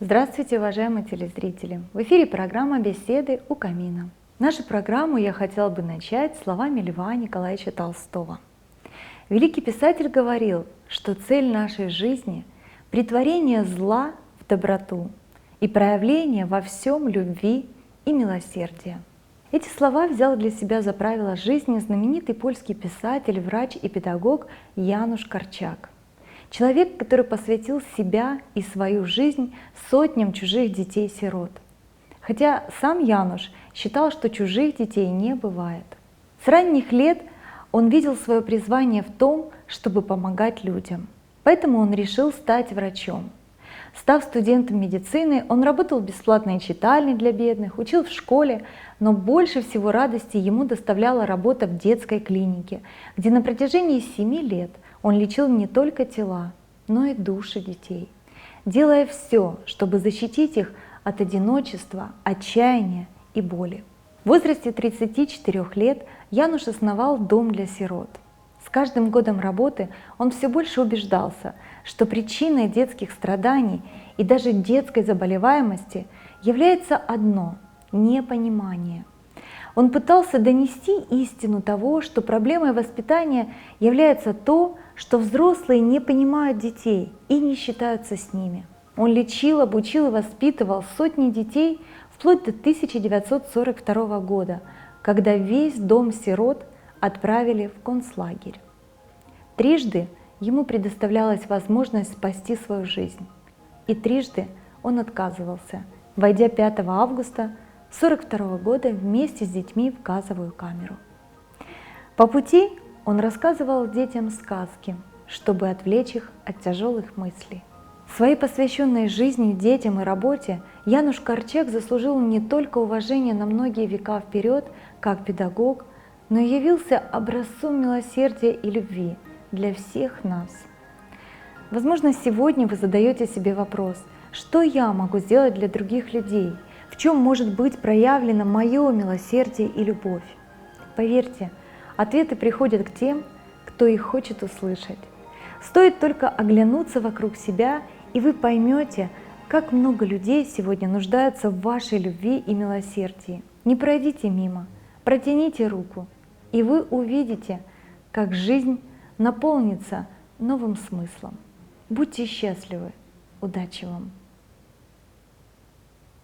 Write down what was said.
Здравствуйте, уважаемые телезрители! В эфире программа «Беседы у камина». Нашу программу я хотела бы начать словами Льва Николаевича Толстого. Великий писатель говорил, что цель нашей жизни – претворение зла в доброту и проявление во всем любви и милосердия. Эти слова взял для себя за правило жизни знаменитый польский писатель, врач и педагог Януш Корчак. Человек, который посвятил себя и свою жизнь сотням чужих детей-сирот. Хотя сам Януш считал, что чужих детей не бывает. С ранних лет он видел свое призвание в том, чтобы помогать людям. Поэтому он решил стать врачом. Став студентом медицины, он работал в бесплатной читальне для бедных, учил в школе, но больше всего радости ему доставляла работа в детской клинике, где на протяжении 7 лет он лечил не только тела, но и души детей, делая все, чтобы защитить их от одиночества, отчаяния и боли. В возрасте 34 лет Януш основал дом для сирот. С каждым годом работы он все больше убеждался, что причиной детских страданий и даже детской заболеваемости является одно – непонимание. Он пытался донести истину того, что проблемой воспитания является то, что взрослые не понимают детей и не считаются с ними. Он лечил, обучил и воспитывал сотни детей вплоть до 1942 года, когда весь дом сирот отправили в концлагерь. Трижды ему предоставлялась возможность спасти свою жизнь, и трижды он отказывался, войдя 5 августа 1942 года вместе с детьми в газовую камеру. По пути он рассказывал детям сказки, чтобы отвлечь их от тяжелых мыслей. Своей посвященной жизни, детям и работе Януш Корчак заслужил не только уважение на многие века вперед, как педагог, но и явился образцом милосердия и любви для всех нас. Возможно, сегодня вы задаете себе вопрос, что я могу сделать для других людей, в чем может быть проявлено мое милосердие и любовь? Поверьте, ответы приходят к тем, кто их хочет услышать. Стоит только оглянуться вокруг себя, и вы поймете, как много людей сегодня нуждаются в вашей любви и милосердии. Не пройдите мимо, протяните руку, и вы увидите, как жизнь наполнится новым смыслом. Будьте счастливы! Удачи вам!